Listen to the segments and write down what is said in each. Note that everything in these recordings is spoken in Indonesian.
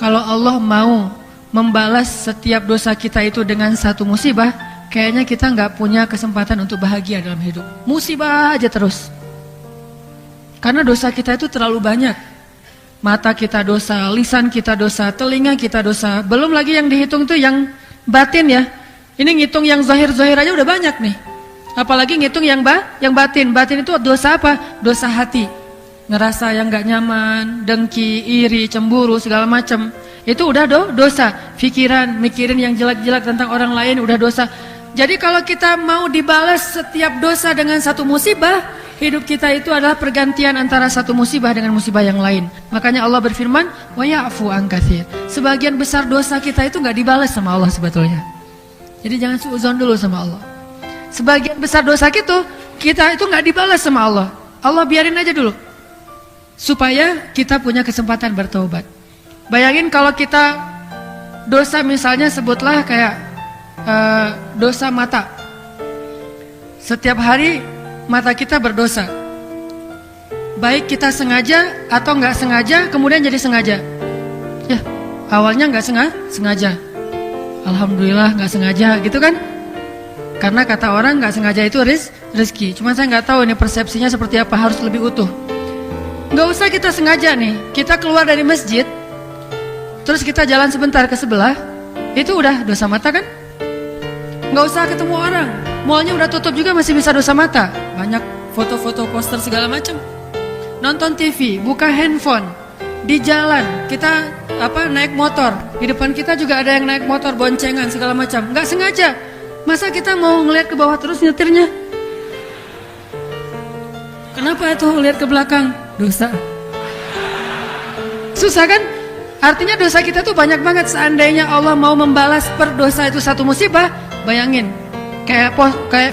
kalau Allah mau membalas setiap dosa kita itu dengan satu musibah, kayaknya kita nggak punya kesempatan untuk bahagia dalam hidup. Musibah aja terus. Karena dosa kita itu terlalu banyak. Mata kita dosa, lisan kita dosa, telinga kita dosa. Belum lagi yang dihitung tuh yang batin ya. Ini ngitung yang zahir-zahir aja udah banyak nih. Apalagi ngitung yang batin. Batin itu dosa apa? Dosa hati. Ngerasa yang gak nyaman, dengki, iri, cemburu, segala macam. Itu udah dosa. Mikirin yang jelek-jelek tentang orang lain udah dosa. Jadi kalau kita mau dibalas setiap dosa dengan satu musibah, hidup kita itu adalah pergantian antara satu musibah dengan musibah yang lain. Makanya Allah berfirman, wa ya'fu an katsir. Sebagian besar dosa kita itu gak dibalas sama Allah sebetulnya. Jadi jangan suudzon dulu sama Allah. Sebagian besar dosa kita itu gak dibalas sama Allah. Allah biarin aja dulu. Supaya kita punya kesempatan bertobat. Bayangin kalau kita dosa misalnya sebutlah kayak dosa mata. Setiap hari mata kita berdosa. Baik kita sengaja atau nggak sengaja, kemudian jadi sengaja. Ya, awalnya nggak sengaja. Alhamdulillah nggak sengaja gitu kan? Karena kata orang nggak sengaja itu rezeki. Cuma saya nggak tahu ini persepsinya seperti apa, harus lebih utuh. Nggak usah kita sengaja nih, kita keluar dari masjid, terus kita jalan sebentar ke sebelah, itu udah dosa mata kan? Nggak usah ketemu orang, mallnya udah tutup juga masih bisa dosa mata. Banyak foto-foto, poster segala macam. Nonton TV, buka handphone, di jalan kita naik motor, di depan kita juga ada yang naik motor boncengan segala macam. Nggak sengaja, masa kita mau ngeliat ke bawah terus nyetirnya? Kenapa itu lihat ke belakang? Dosa. Susah kan? Artinya dosa kita tuh banyak banget. Seandainya Allah mau membalas per dosa itu satu musibah, bayangin kayak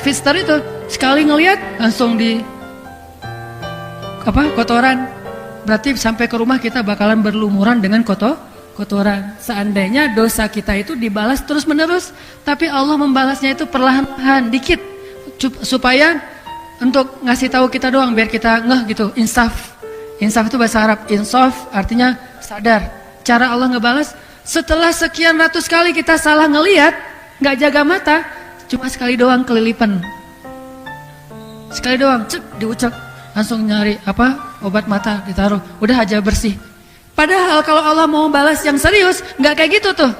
Fister itu sekali ngelihat langsung di kotoran. Berarti sampai ke rumah kita bakalan berlumuran dengan kotoran. Seandainya dosa kita itu dibalas terus menerus, tapi Allah membalasnya itu perlahan-lahan dikit supaya untuk ngasih tahu kita doang biar kita ngeh gitu. Insaf itu bahasa Arab, insaf artinya sadar. Cara Allah ngebalas setelah sekian ratus kali kita salah ngelihat, nggak jaga mata, cuma sekali doang kelilipan. Sekali doang, diucap, langsung nyari obat mata ditaruh, udah aja bersih. Padahal kalau Allah mau balas yang serius, nggak kayak gitu tuh.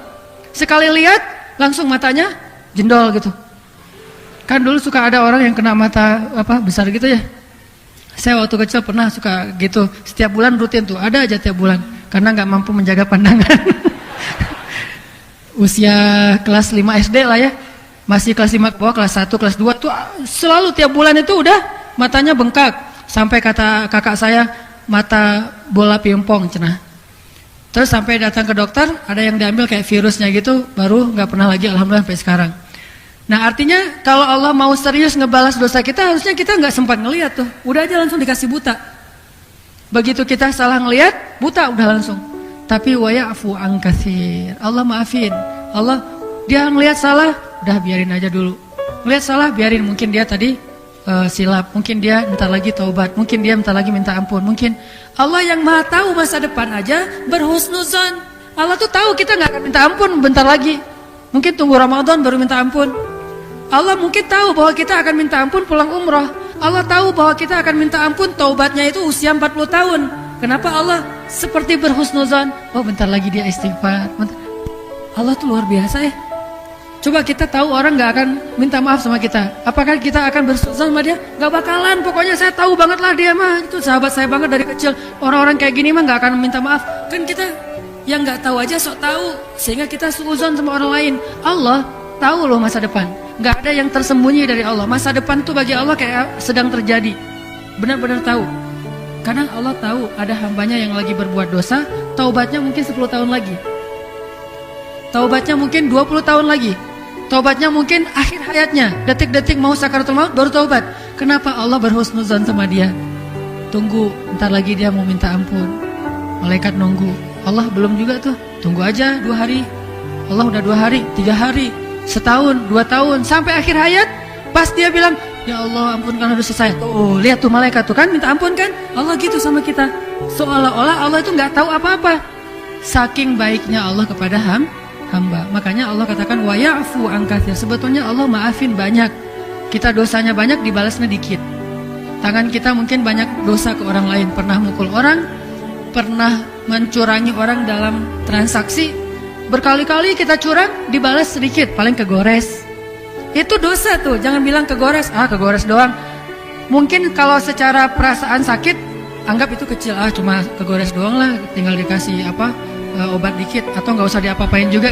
Sekali lihat, langsung matanya jendol gitu. Kan dulu suka ada orang yang kena mata besar gitu ya. Saya waktu kecil pernah suka gitu. Setiap bulan rutin tuh, ada aja tiap bulan. Karena nggak mampu menjaga pandangan. Usia kelas 5 SD lah ya. Masih kelas 5 ke bawah, kelas 1, kelas 2 tuh selalu tiap bulan itu udah matanya bengkak. Sampai kata kakak saya, mata bola pingpong cenah. Terus sampai datang ke dokter, ada yang diambil kayak virusnya gitu, baru nggak pernah lagi, alhamdulillah sampai sekarang. Nah artinya kalau Allah mau serius ngebalas dosa kita, harusnya kita nggak sempat ngelihat tuh, udah aja langsung dikasih buta. Begitu kita salah ngelihat, buta udah langsung. Tapi wa ya'fu an katsir, Allah maafin. Allah dia ngelihat salah, udah biarin aja dulu. Ngelihat salah biarin, mungkin dia tadi silap, mungkin dia bentar lagi taubat, mungkin dia bentar lagi minta ampun, mungkin Allah yang maha tahu masa depan aja berhusnuzon. Allah tuh tahu kita nggak akan minta ampun bentar lagi. Mungkin tunggu Ramadan baru minta ampun. Allah mungkin tahu bahwa kita akan minta ampun pulang umroh. Allah tahu bahwa kita akan minta ampun taubatnya itu usia 40 tahun. Kenapa Allah seperti berhusnuzon? Oh bentar lagi dia istighfar. Allah tuh luar biasa ya. Coba kita tahu orang gak akan minta maaf sama kita, apakah kita akan berhusnuzon sama dia? Gak bakalan, pokoknya saya tahu banget lah dia mah. Itu sahabat saya banget dari kecil. Orang-orang kayak gini mah gak akan minta maaf. Kan kita yang gak tahu aja sok tahu, sehingga kita suudzon sama orang lain. Allah tahu loh masa depan. Gak ada yang tersembunyi dari Allah. Masa depan tuh bagi Allah kayak sedang terjadi. Benar-benar tahu. Karena Allah tahu ada hambanya yang lagi berbuat dosa, taubatnya mungkin 10 tahun lagi. Taubatnya mungkin 20 tahun lagi. Taubatnya mungkin akhir hayatnya, detik-detik mau sakaratul maut baru taubat. Kenapa Allah berhusnuzon sama dia? Tunggu, bentar lagi dia mau minta ampun. Malaikat nunggu. Allah belum juga tuh. Tunggu aja 2 hari. Allah udah 2 hari, 3 hari, setahun, 2 tahun, sampai akhir hayat. Pas dia bilang, ya Allah ampunkan, udah selesai. Tuh, lihat tuh malaikat tuh kan minta ampun kan? Allah gitu sama kita. Seolah-olah Allah itu gak tahu apa-apa. saking baiknya Allah kepada hamba. Makanya Allah katakan wa ya'fu an katsir. Sebetulnya Allah maafin banyak. Kita dosanya banyak, dibalasnya dikit. Tangan kita mungkin banyak dosa ke orang lain, pernah mukul orang, pernah mencurangi orang dalam transaksi, berkali-kali kita curang, dibalas sedikit, paling kegores. Itu dosa tuh, jangan bilang kegores, kegores doang. Mungkin kalau secara perasaan sakit, anggap itu kecil, cuma kegores doang lah, tinggal dikasih obat dikit, atau nggak usah diapa-apain juga,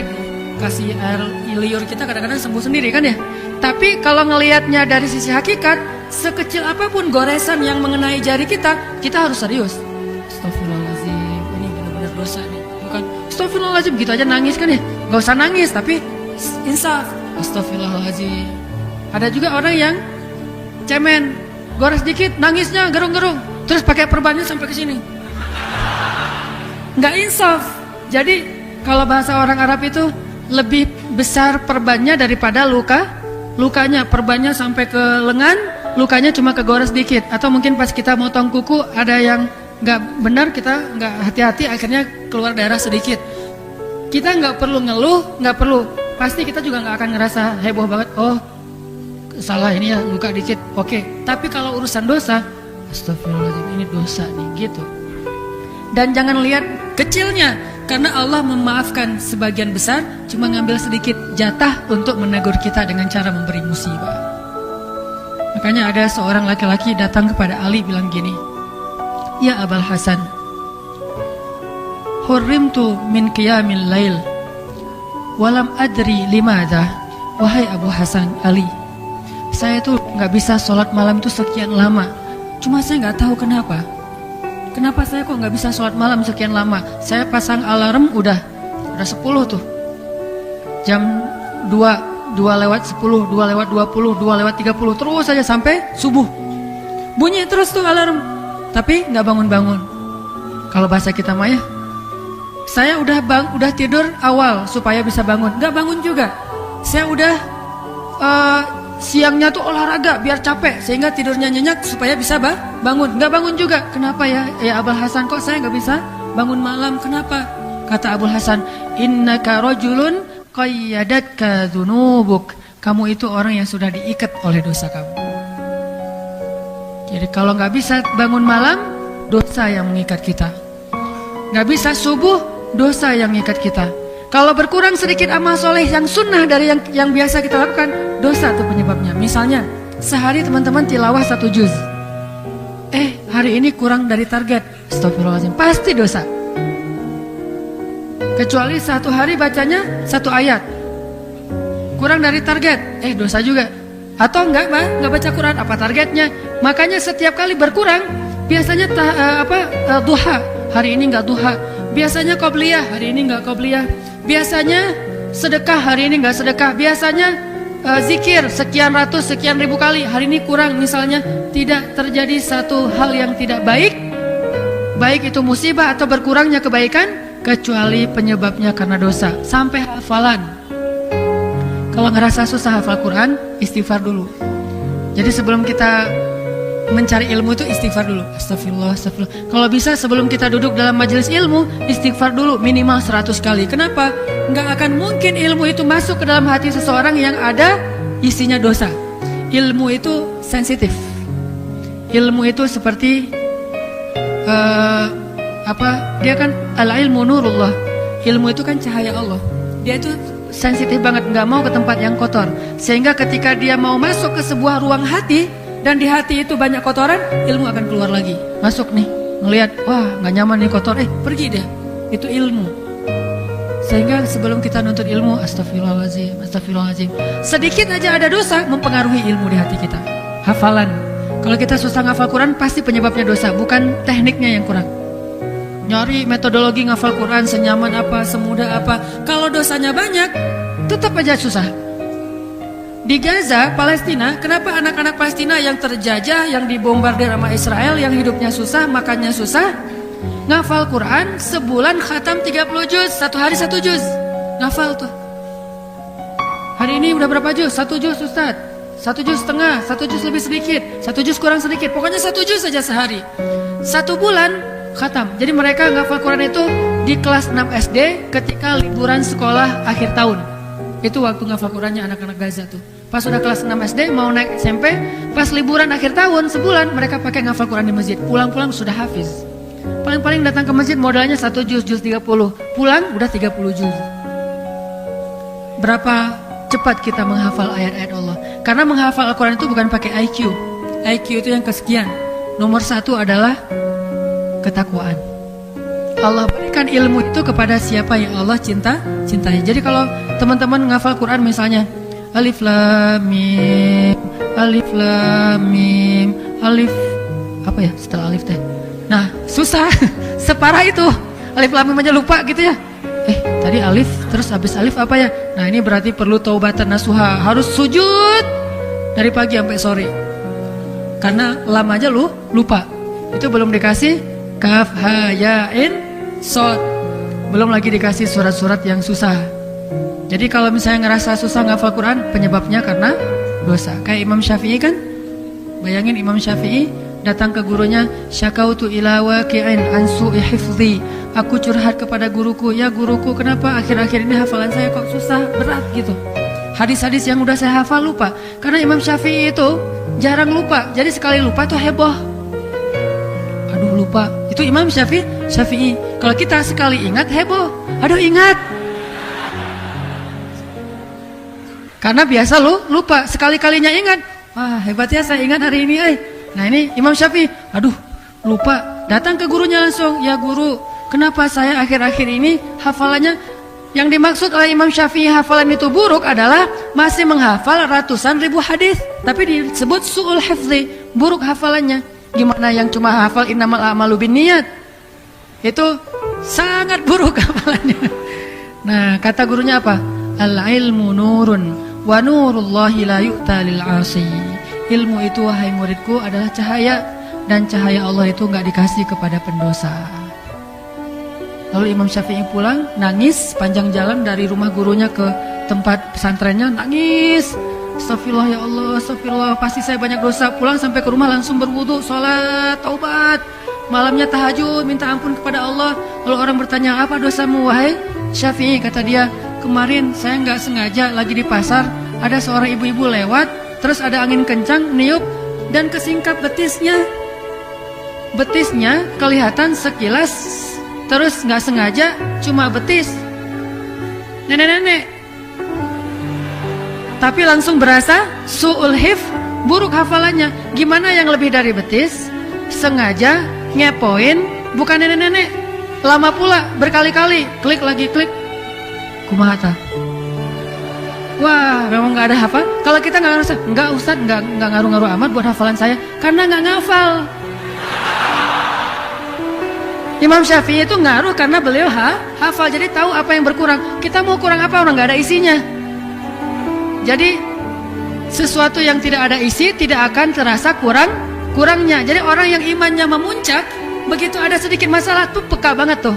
kasih air liur kita kadang-kadang sembuh sendiri kan ya. Tapi kalau ngelihatnya dari sisi hakikat, sekecil apapun goresan yang mengenai jari kita harus serius. Astagfirullahaladzim, ini benar-benar dosa nih. Bukan astagfirullahaladzim gitu aja nangis kan ya, nggak usah nangis, tapi insaf. Astagfirullahaladzim. Ada juga orang yang cemen, gores dikit, nangisnya gerung-gerung, terus pakai perbannya sampai ke sini. Nggak insaf. Jadi kalau bahasa orang Arab itu lebih besar perbannya daripada lukanya. Perbannya sampai ke lengan, lukanya cuma kegores dikit. Atau mungkin pas kita motong kuku ada yang nggak benar, kita nggak hati-hati, akhirnya keluar darah sedikit. Kita nggak perlu ngeluh, nggak perlu. Pasti kita juga nggak akan ngerasa heboh banget. Oh, salah ini ya, luka dikit, oke. Tapi kalau urusan dosa, astagfirullahaladzim, ini dosa nih, gitu. Dan jangan lihat kecilnya, karena Allah memaafkan sebagian besar, cuma ngambil sedikit jatah untuk menegur kita dengan cara memberi musibah. Makanya ada seorang laki-laki datang kepada Ali bilang gini, ya Abul Hasan, hurrimtu min qiyamil lail walam adri limadha. Wahai Abu Hasan, Ali, saya tuh gak bisa sholat malam itu sekian lama, cuma saya gak tahu kenapa. Kenapa saya kok gak bisa sholat malam sekian lama? Saya pasang alarm udah 10 tuh, jam 2 lewat 10, 2 lewat 20, 2 lewat 30, terus saja sampai subuh. Bunyi terus tuh alarm, tapi gak bangun-bangun. Kalau bahasa kita mah ya, saya udah tidur awal supaya bisa bangun, gak bangun juga. Saya udah siangnya tuh olahraga biar capek sehingga tidurnya nyenyak supaya bisa bangun, gak bangun juga. Kenapa ya Abul Hasan, kok saya gak bisa bangun malam, kenapa? Kata Abul Hasan, innaka rajulun qayyadatka dzunubuk. Kamu itu orang yang sudah diikat oleh dosa kamu. Jadi kalau gak bisa bangun malam, dosa yang mengikat kita. Gak bisa subuh, dosa yang mengikat kita. Kalau berkurang sedikit amal soleh yang sunnah dari yang biasa kita lakukan, dosa itu penyebabnya. Misalnya sehari teman-teman tilawah 1 juz, hari ini kurang dari target, astagfirullahaladzim, pasti dosa. Kecuali 1 hari bacanya 1 ayat, kurang dari target, dosa juga. Atau enggak baca Quran, apa targetnya? Makanya setiap kali berkurang, biasanya duha, hari ini enggak duha. Biasanya qobliyah, hari ini enggak qobliyah. Biasanya sedekah, hari ini enggak sedekah. Biasanya zikir sekian ratus, sekian ribu kali, hari ini kurang. Misalnya tidak terjadi satu hal yang tidak baik, baik itu musibah atau berkurangnya kebaikan, kecuali penyebabnya karena dosa. Sampai hafalan, kalau ngerasa susah hafal Quran, istighfar dulu. Jadi sebelum kita mencari ilmu itu istighfar dulu. Astagfirullah. Kalau bisa sebelum kita duduk dalam majelis ilmu, istighfar dulu minimal 100 kali. Kenapa? Nggak akan mungkin ilmu itu masuk ke dalam hati seseorang yang ada isinya dosa. Ilmu itu sensitif. Ilmu itu seperti dia kan al-ilmu nurullah. Ilmu itu kan cahaya Allah. Dia itu sensitif banget, nggak mau ke tempat yang kotor. Sehingga ketika dia mau masuk ke sebuah ruang hati, dan di hati itu banyak kotoran, ilmu akan keluar lagi. Masuk nih, ngelihat, wah nggak nyaman nih kotor, pergi deh. Itu ilmu. Sehingga sebelum kita nuntut ilmu, astagfirullahaladzim. Sedikit aja ada dosa mempengaruhi ilmu di hati kita. Hafalan. Kalau kita susah ngafal Quran, pasti penyebabnya dosa, bukan tekniknya yang kurang. Nyari metodologi ngafal Quran senyaman apa, semudah apa. Kalau dosanya banyak, tetap aja susah. Di Gaza, Palestina, kenapa anak-anak Palestina yang terjajah, yang dibombardir sama Israel, yang hidupnya susah, makannya susah, ngafal Quran sebulan khatam 30 juz, 1 hari 1 juz, ngafal tuh. Hari ini udah berapa juz? 1 juz Ustaz, 1 juz setengah, 1 juz lebih sedikit, 1 juz kurang sedikit, pokoknya 1 juz saja sehari. 1 bulan khatam. Jadi mereka menghafal Quran itu di kelas 6 SD ketika liburan sekolah akhir tahun. Itu waktu menghafal Qurannya anak-anak Gaza tuh. Pas udah kelas 6 SD mau naik SMP, pas liburan akhir tahun sebulan mereka pakai menghafal Quran di masjid. Pulang-pulang sudah hafiz. Paling-paling datang ke masjid modalnya 1 juz 30. Pulang udah 30 juz. Berapa cepat kita menghafal ayat-ayat Allah. Karena menghafal Al-Quran itu bukan pakai IQ. IQ itu yang kesekian. Nomor 1 adalah ketakwaan. Allah berikan ilmu itu kepada siapa yang Allah cintai. Jadi kalau teman-teman menghafal Quran misalnya Alif Lam Mim, Alif Lam Mim, Alif apa ya setelah alif teh? Nah susah, separah itu. Alif Lam Mim aja lupa gitu ya. Tadi alif, terus habis alif apa ya? Nah ini berarti perlu taubatan nasuha. Harus sujud dari pagi sampai sore. Karena lam aja lu lupa. Itu belum dikasih kaf, ha, ya, in, sod. Belum lagi dikasih surat-surat yang susah. Jadi kalau misalnya ngerasa susah ngafal Quran, penyebabnya karena dosa. Kayak Imam Syafi'i kan? Bayangin Imam Syafi'i datang ke gurunya, syakautu ila waqi'in an su'i hifzi. Aku curhat kepada guruku, ya guruku kenapa akhir-akhir ini hafalan saya kok susah, berat gitu. Hadis-hadis yang udah saya hafal lupa. Karena Imam Syafi'i itu jarang lupa. Jadi sekali lupa tuh heboh. Aduh lupa. Itu Imam Syafi'i. Kalau kita sekali ingat heboh. Aduh ingat. Karena biasa lupa. Sekali-kalinya ingat. Wah hebat ya saya ingat hari ini. Nah ini Imam Syafi'i. Aduh lupa. Datang ke gurunya langsung. Ya guru, kenapa saya akhir-akhir ini hafalannya, yang dimaksud oleh Imam Syafi'i hafalan itu buruk adalah masih menghafal ratusan ribu hadis, tapi disebut su'ul hifzi, buruk hafalannya. Gimana yang cuma hafal innamal a'malu binniyat? Itu sangat buruk hafalannya. Nah, kata gurunya apa? Al-ilmu nurun wa nurullahi la yu'ta lil 'asi. Ilmu itu wahai muridku adalah cahaya, dan cahaya Allah itu enggak dikasih kepada pendosa. Lalu Imam Syafi'i pulang, nangis panjang jalan dari rumah gurunya ke tempat pesantrennya, nangis. Astagfirullah ya Allah, astagfirullah, pasti saya banyak dosa. Pulang sampai ke rumah langsung berwudu, sholat, taubat. Malamnya tahajud, minta ampun kepada Allah. Lalu orang bertanya, apa dosamu wahai Syafi'i? Kata dia, kemarin saya nggak sengaja lagi di pasar, ada seorang ibu-ibu lewat, terus ada angin kencang, niup, dan kesingkap betisnya. Betisnya kelihatan sekilas, terus nggak sengaja cuma betis nenek-nenek, tapi langsung berasa su'ul hif, buruk hafalannya. Gimana yang lebih dari betis? Sengaja ngepoin, bukan nenek-nenek. Lama pula, berkali-kali, klik lagi klik. Kumahata. Wah, memang nggak ada hafal. Kalau kita nggak ngerasa, nggak Ustadz, nggak ngaruh-ngaruh amat buat hafalan saya, karena nggak ngafal. Imam Syafi'i itu ngaruh karena beliau hafal, jadi tahu apa yang berkurang. Kita mau kurang apa, orang nggak ada isinya. Jadi sesuatu yang tidak ada isi tidak akan terasa kurangnya. Jadi orang yang imannya memuncak, begitu ada sedikit masalah tuh peka banget tuh.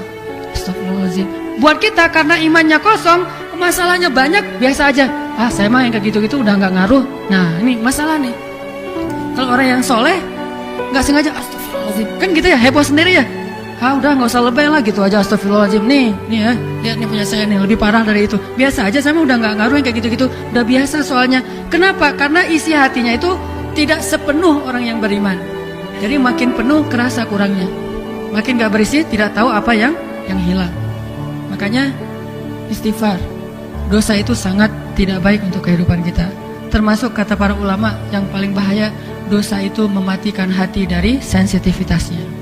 Astagfirullahaladzim. Buat kita karena imannya kosong, masalahnya banyak, biasa aja. Saya mah yang kayak gitu-gitu udah nggak ngaruh. Nah ini masalah nih. Kalau orang yang soleh nggak sengaja, astagfirullahaladzim, kan gitu ya, heboh sendiri ya. Udah nggak usah lebay lah gitu aja, astagfirullahaladzim. Nih ya, lihat nih punya saya nih, lebih parah dari itu. Biasa aja, saya mah udah nggak ngaruh yang kayak gitu-gitu, udah biasa soalnya. Kenapa? Karena isi hatinya itu tidak sepenuh orang yang beriman. Jadi makin penuh kerasa kurangnya, makin nggak berisi, tidak tahu apa yang hilang. Makanya istighfar, dosa itu sangat tidak baik untuk kehidupan kita. Termasuk kata para ulama yang paling bahaya, dosa itu mematikan hati dari sensitivitasnya.